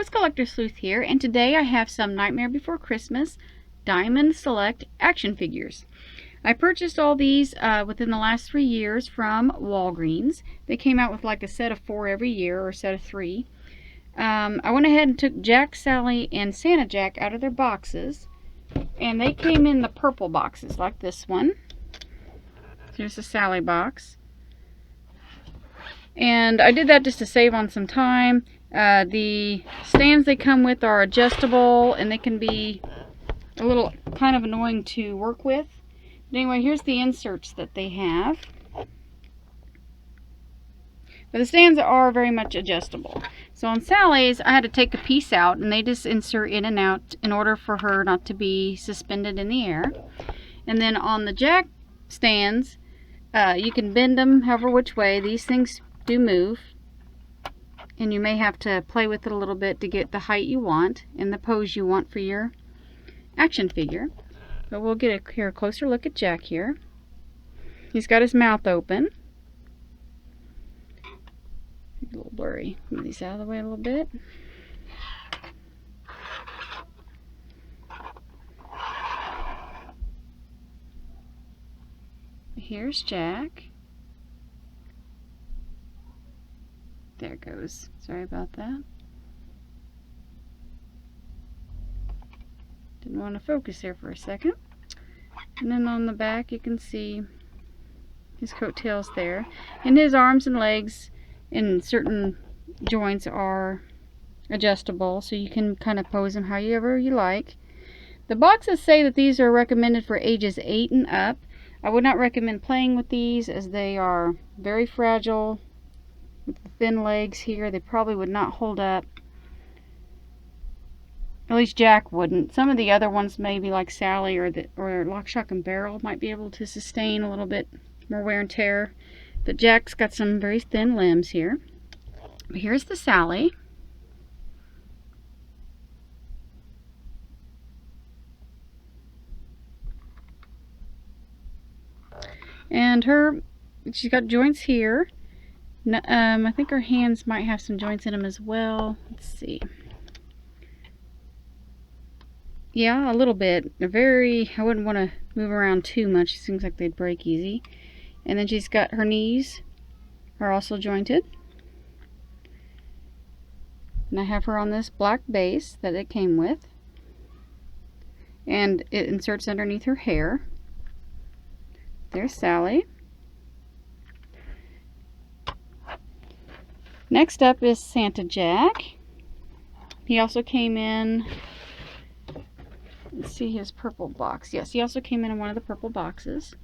it's Collector Sleuth here, and today I have some Nightmare Before Christmas Diamond Select action figures. I purchased all these within the last 3 years from Walgreens. They came out with like a set of 4 every year, or a set of 3. I went ahead and took Jack, Sally, and Santa Jack out of their boxes, and they came in the purple boxes like this one. Here's the Sally box. And I did that just to save on some time. The stands they come with are adjustable, and they can be a little kind of annoying to work with. But anyway, here's the inserts that they have. But the stands are very much adjustable. So on Sally's, I had to take a piece out, and they just insert in and out in order for her not to be suspended in the air. And then on the Jack stands, you can bend them however which way. These things do move, and you may have to play with it a little bit to get the height you want and the pose you want for your action figure. But we'll get a closer look at Jack here. He's got his mouth open. A little blurry. Move these out of the way a little bit. Here's Jack. There it goes. Sorry about that. Didn't want to focus there for a second. And then on the back you can see his coattails there. And his arms and legs in certain joints are adjustable, so you can kind of pose them however you like. The boxes say that these are recommended for ages 8 and up. I would not recommend playing with these, as they are very fragile. With the thin legs here, they probably would not hold up. At least Jack wouldn't. Some of the other ones, maybe like Sally or Lock, Shock, and Barrel, might be able to sustain a little bit more wear and tear. But Jack's got some very thin limbs here. But here's the Sally. And she's got joints here. I think her hands might have some joints in them as well. Let's see. Yeah, a little bit. I wouldn't want to move around too much. It seems like they'd break easy. And then she's got her knees are also jointed. And I have her on this black base that it came with. And it inserts underneath her hair. There's Sally. Next up is Santa Jack. He also came in, let's see his purple box. Yes, he also came in one of the purple boxes.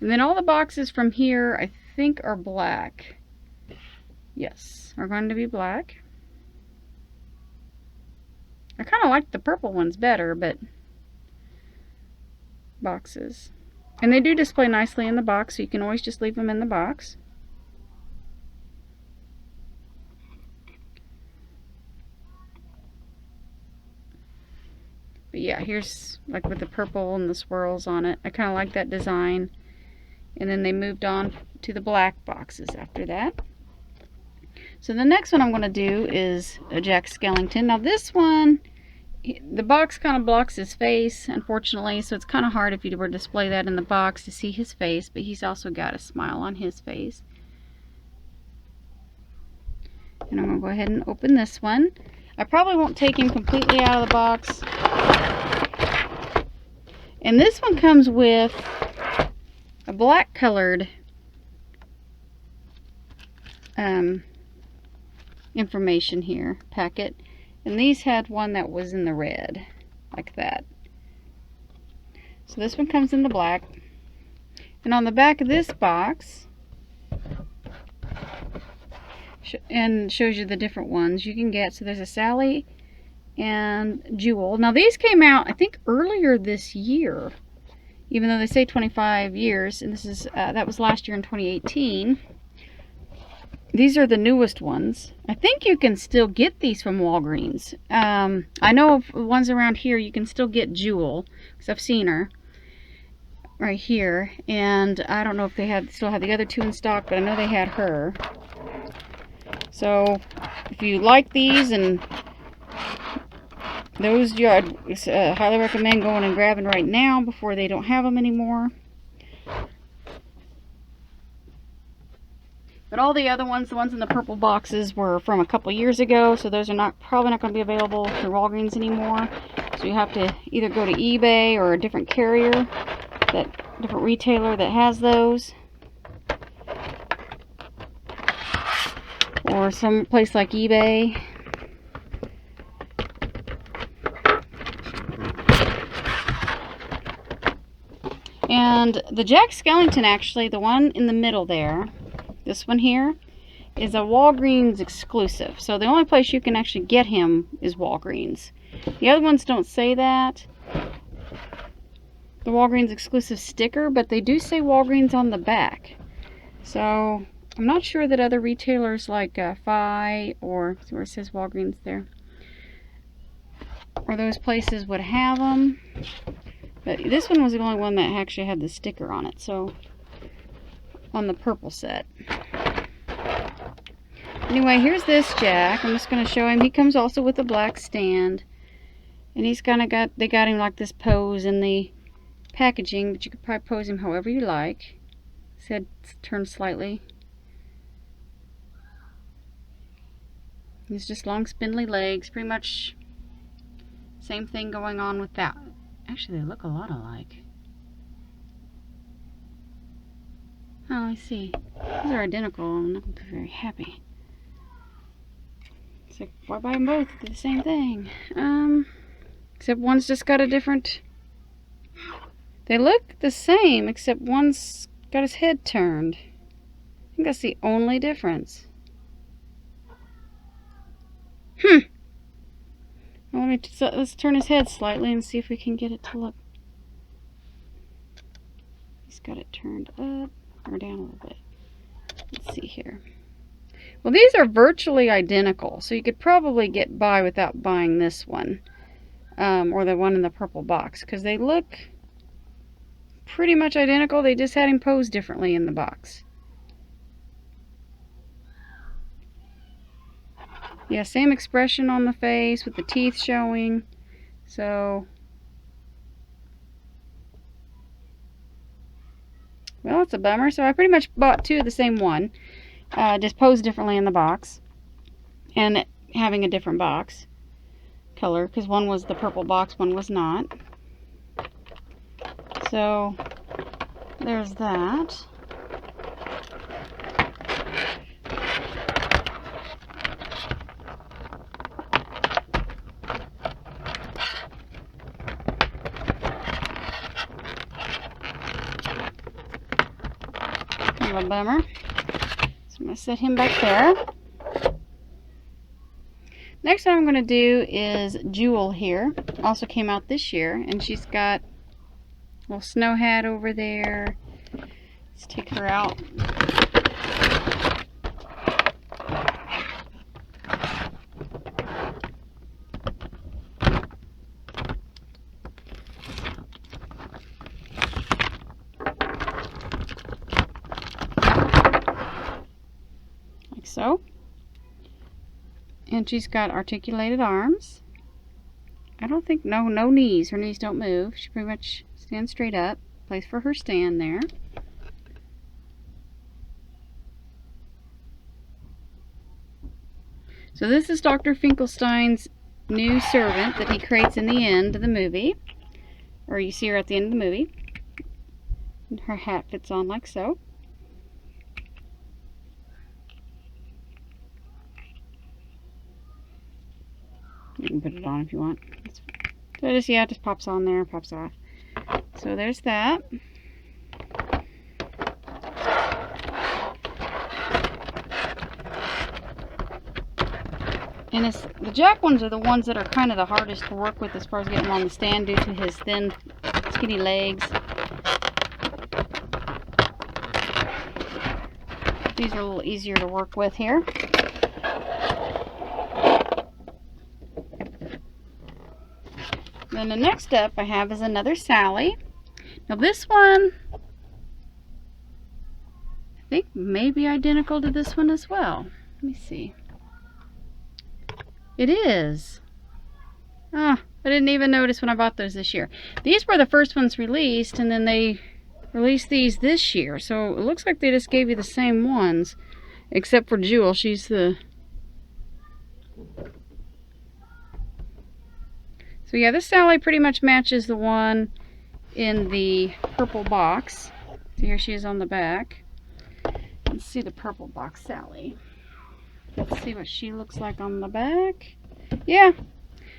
And then all the boxes from here, I think, are black. Yes, are going to be black. I kind of like the purple ones better, but boxes. And they do display nicely in the box, so you can always just leave them in the box. But yeah, here's like with the purple and the swirls on it. I kind of like that design. And then they moved on to the black boxes after that. So the next one I'm going to do is a Jack Skellington. Now this one, the box kind of blocks his face, unfortunately, so it's kind of hard if you were to display that in the box to see his face, but he's also got a smile on his face. And I'm going to go ahead and open this one. I probably won't take him completely out of the box. And this one comes with a black colored information here, packet. And these had one that was in the red, like that. So this one comes in the black. And on the back of this box, and shows you the different ones you can get. So there's a Sally and Jewel. Now these came out, I think, earlier this year, even though they say 25 years. And this is that was last year in 2018. These are the newest ones. I think you can still get these from Walgreens. I know of ones around here you can still get Jewel, because I've seen her right here. And I don't know if they still have the other two in stock, but I know they had her. So if you like these and those, I'd highly recommend going and grabbing right now before they don't have them anymore. But all the other ones, the ones in the purple boxes, were from a couple years ago, so those are probably not going to be available through Walgreens anymore. So you have to either go to eBay or a different carrier, different retailer that has those, or some place like eBay. And the Jack Skellington, actually, the one in the middle there, this one here, is a Walgreens exclusive. So the only place you can actually get him is Walgreens. The other ones don't say that, the Walgreens exclusive sticker, but they do say Walgreens on the back. So I'm not sure that other retailers like Fi, or where it says Walgreens there, or those places would have them. But this one was the only one that actually had the sticker on it, so on the purple set. Anyway, here's this Jack. I'm just going to show him. He comes also with a black stand, and he's kind of got, they got him like this pose in the packaging, but you could probably pose him however you like. His head turned slightly. He's just long spindly legs, pretty much same thing going on with that. Actually, they look a lot alike. Oh, I see. These are identical. I'm not going to be very happy. It's like, why buy them both? They're the same thing. Except one's just got a different... They look the same, except one's got his head turned. I think that's the only difference. Well, let's turn his head slightly and see if we can get it to look. He's got it turned up or down a little bit. Let's see here. Well, these are virtually identical, so you could probably get by without buying this one, or the one in the purple box, because they look pretty much identical. They just had him posed differently in the box. Yeah, same expression on the face with the teeth showing. So, well, it's a bummer. So I pretty much bought two of the same one, just posed differently in the box, and having a different box color, because one was the purple box, one was not. So there's that. A bummer. So I'm going to set him back there. Next one I'm going to do is Jewel here. Also came out this year, and she's got a little snow hat over there. Let's take her out. So, and she's got articulated arms. I don't think, no knees. Her knees don't move. She pretty much stands straight up. Place for her stand there. So this is Dr. Finkelstein's new servant that he creates in the end of the movie. Or you see her at the end of the movie. And her hat fits on like so. You can put it on if you want. So it just pops on there, pops off. So there's that. And the Jack ones are the ones that are kind of the hardest to work with as far as getting him on the stand due to his thin, skinny legs. These are a little easier to work with here. Then the next up I have is another Sally. Now this one, I think may be identical to this one as well. Let me see. It is. Ah, I didn't even notice when I bought those this year. These were the first ones released, and then they released these this year. So it looks like they just gave you the same ones, except for Jewel. She's the... So yeah, this Sally pretty much matches the one in the purple box. So here she is on the back. Let's see the purple box Sally. Let's see what she looks like on the back. Yeah,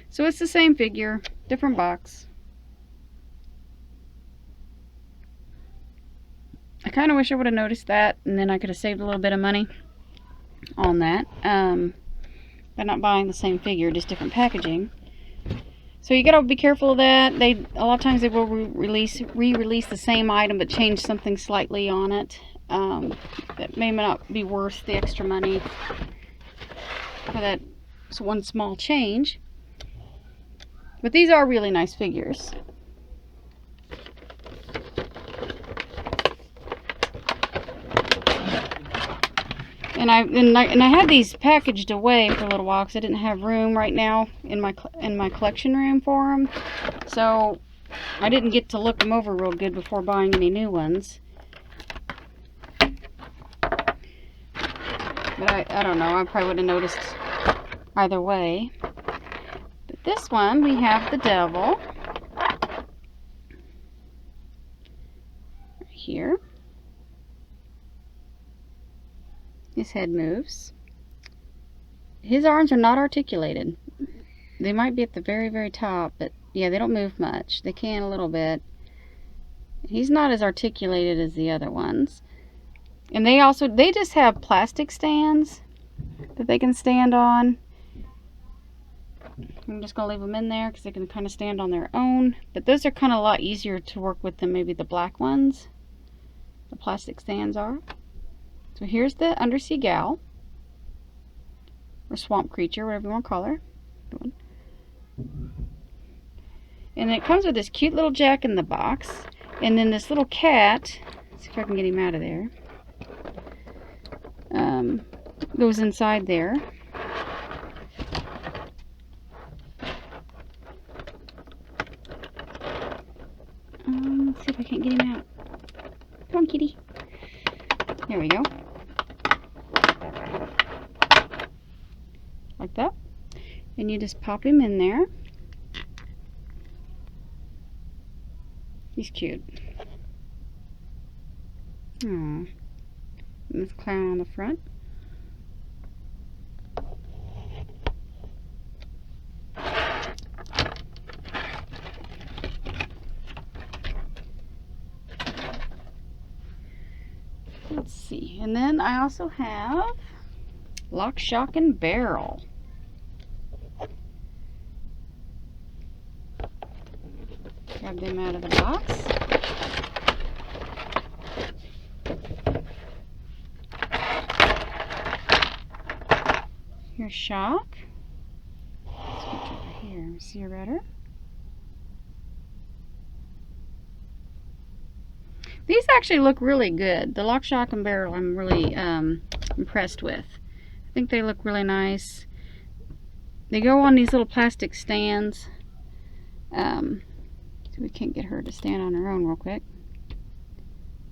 so it's the same figure, different box. I kind of wish I would have noticed that, and then I could have saved a little bit of money on that by not buying the same figure, just different packaging. So you gotta be careful of that. A lot of times they will re-release the same item but change something slightly on it. That may not be worth the extra money for that one small change. But these are really nice figures. And I had these packaged away for a little while because I didn't have room right now in my collection room for them. So I didn't get to look them over real good before buying any new ones. But I don't know. I probably would have noticed either way. But this one, we have the devil. Right here. His head moves. His arms are not articulated. They might be at the very, very top, but yeah, they don't move much. They can a little bit. He's not as articulated as the other ones. And they just have plastic stands that they can stand on. I'm just going to leave them in there because they can kind of stand on their own. But those are kind of a lot easier to work with than maybe the black ones. The plastic stands are. So here's the undersea gal, or swamp creature, whatever you want to call her. And it comes with this cute little Jack in the box, and then this little cat. Let's see if I can get him out of there. Goes inside there. Let's see if I can't get him out. Come on, kitty. There we go. Like that. And you just pop him in there. He's cute. Aww. And this clown on the front. Let's see. And then I also have Lock, Shock, and Barrel. Grab them out of the box. Here's Shock. Switch over here. See her better? These actually look really good. The Lock, Shock, and Barrel I'm really impressed with. I think they look really nice. They go on these little plastic stands. So we can't get her to stand on her own real quick.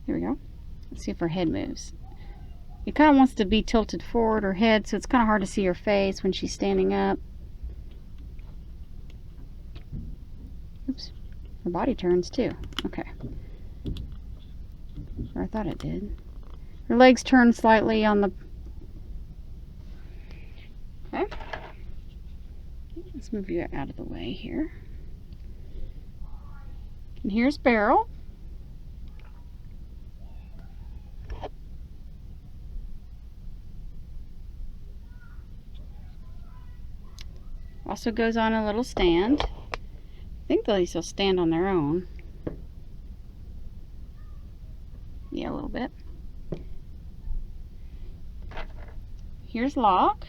There we go. Let's see if her head moves. It kind of wants to be tilted forward, her head, so it's kind of hard to see her face when she's standing up. Oops. Her body turns too. Okay. Or I thought it did. Her legs turn slightly on the... Okay. Let's move you out of the way here. And here's Barrel. Also goes on a little stand. I think these will stand on their own. Yeah, a little bit. Here's Lock.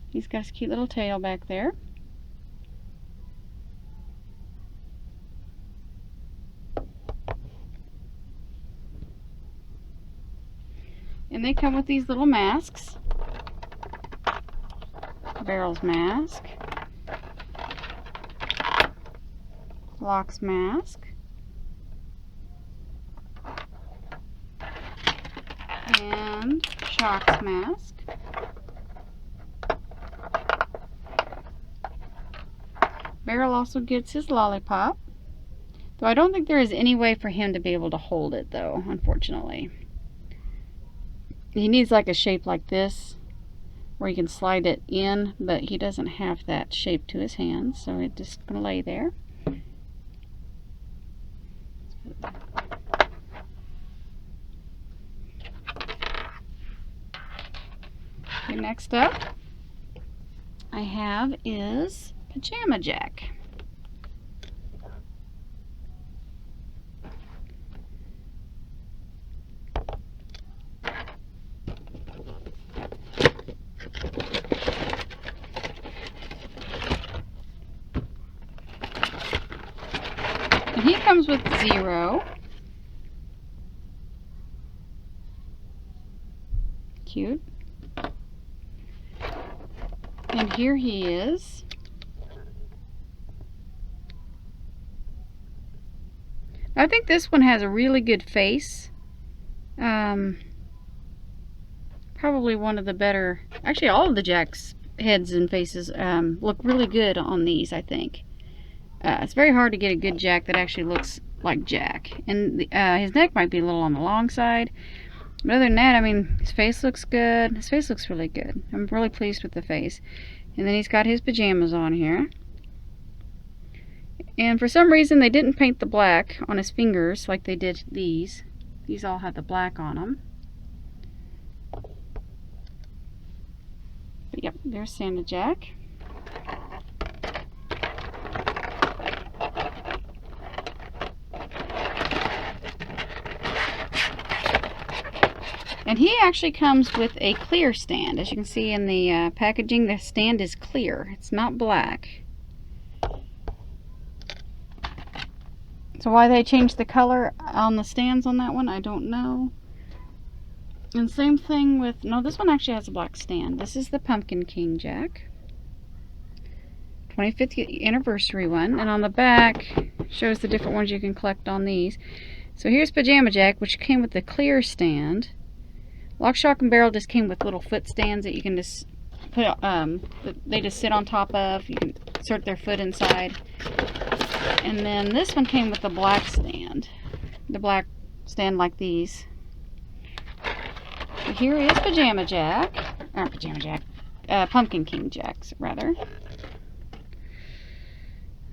He's got his cute little tail back there. And they come with these little masks. Barrel's mask. Lock's mask. And Shock's mask. Barrel also gets his lollipop. Though I don't think there is any way for him to be able to hold it, though, unfortunately. He needs like a shape like this, where you can slide it in, but he doesn't have that shape to his hand, so it's just going to lay there. Okay, next up I have is Pajama Jack. And he comes with 0. Cute. And here he is. I think this one has a really good face. Probably one of the better, actually all of the Jack's heads and faces look really good on these, I think. It's very hard to get a good Jack that actually looks like Jack. And his neck might be a little on the long side. But other than that, I mean, his face looks good. His face looks really good. I'm really pleased with the face. And then he's got his pajamas on here. And for some reason, they didn't paint the black on his fingers like they did these. These all have the black on them. But yep, there's Santa Jack. And he actually comes with a clear stand. As you can see in the packaging, the stand is clear. It's not black. So why they changed the color on the stands on that one, I don't know. And same thing with, no, this one actually has a black stand. This is the Pumpkin King Jack. 25th anniversary one. And on the back, shows the different ones you can collect on these. So here's Pajama Jack, which came with the clear stand. Lock, Shock, and Barrel just came with little foot stands that you can just put, they just sit on top of. You can insert their foot inside. And then this one came with the black stand. The black stand like these. So here is Pajama Jack. Or Pajama Jack. Pumpkin King Jacks, rather.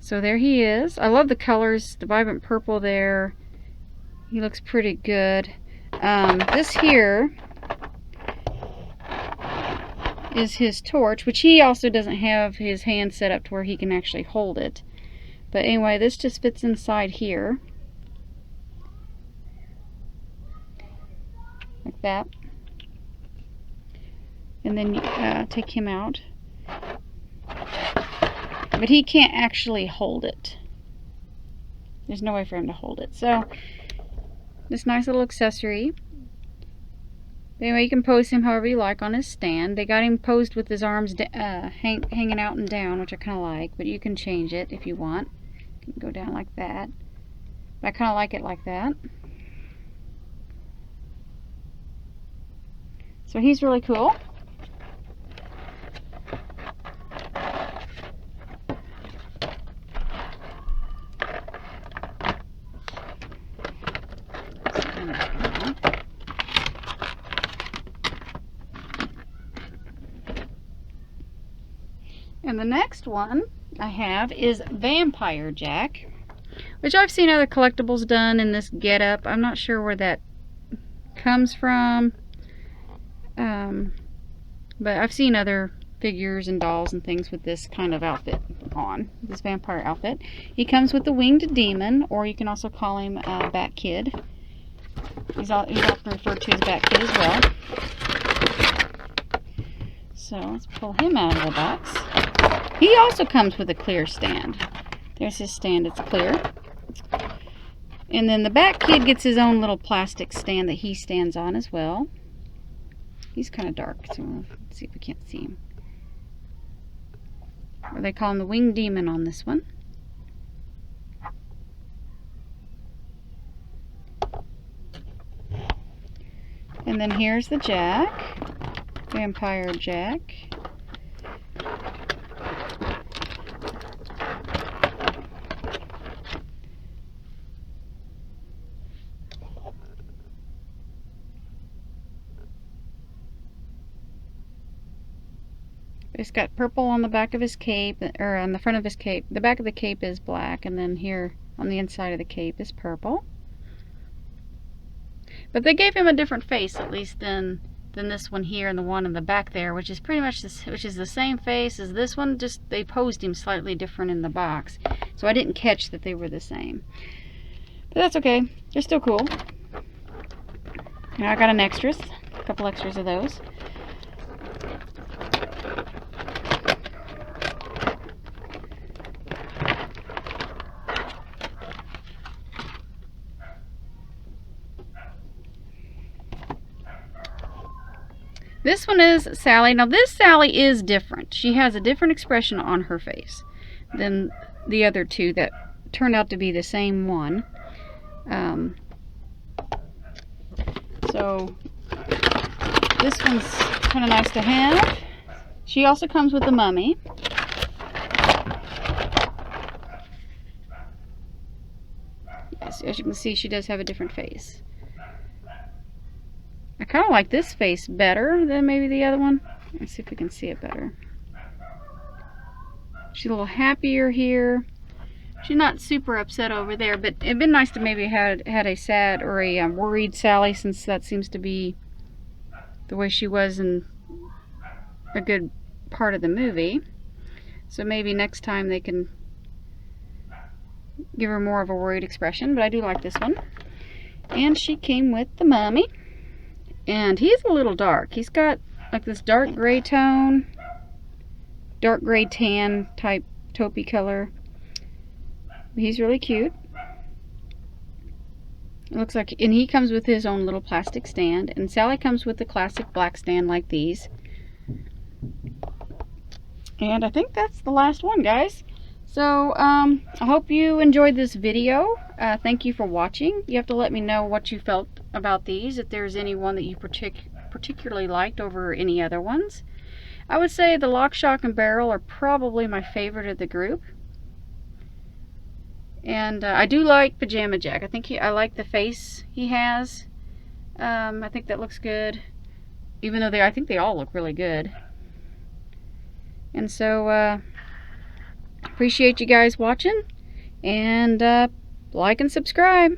So there he is. I love the colors. The vibrant purple there. He looks pretty good. This here is his torch, which he also doesn't have his hand set up to where he can actually hold it. But anyway, this just fits inside here. Like that. And then take him out. But he can't actually hold it. There's no way for him to hold it. So, this nice little accessory. Anyway, you can pose him however you like on his stand. They got him posed with his arms hanging out and down, which I kind of like. But you can change it if you want. You can go down like that. But I kind of like it like that. So he's really cool. And the next one I have is Vampire Jack, which I've seen other collectibles done in this getup. I'm not sure where that comes from, but I've seen other figures and dolls and things with this kind of outfit on, this vampire outfit. He comes with the Winged Demon, or you can also call him Bat Kid. He's often referred to as Bat Kid as well. So let's pull him out of the box. He also comes with a clear stand. There's his stand, it's clear. And then the Bat Kid gets his own little plastic stand that he stands on as well. He's kind of dark, so let's see if we can't see him. Or they call him the Winged Demon on this one. And then here's the Jack, Vampire Jack. He's got purple on the back of his cape, or on the front of his cape. The back of the cape is black, and then here on the inside of the cape is purple. But they gave him a different face, at least than this one here and the one in the back there, which is pretty much the same face as this one. Just they posed him slightly different in the box, so I didn't catch that they were the same. But that's okay. They're still cool. Now I got a couple extras of those. This one is Sally. Now this Sally is different. She has a different expression on her face than the other two that turned out to be the same one. So this one's kind of nice to have. She also comes with the mummy. Yes, as you can see, she does have a different face. I kind of like this face better than maybe the other one. Let's see if we can see it better. She's a little happier here. She's not super upset over there, but it'd been nice to maybe had a sad or a worried Sally, since that seems to be the way she was in a good part of the movie. So maybe next time they can give her more of a worried expression, but I do like this one. And she came with the mummy. And he's a little dark. He's got like this dark gray tone, dark gray tan type taupey color. He's really cute. It looks like, and he comes with his own little plastic stand, and Sally comes with the classic black stand like these. And I think that's the last one, guys. So I hope you enjoyed this video. Thank you for watching. You have to let me know what you felt about these, if there's any one that you particularly liked over any other ones. I would say the Lock, Shock, and Barrel are probably my favorite of the group. And I do like Pajama Jack. I like the face he has. I think that looks good. Even though I think they all look really good. And so appreciate you guys watching, and like and subscribe.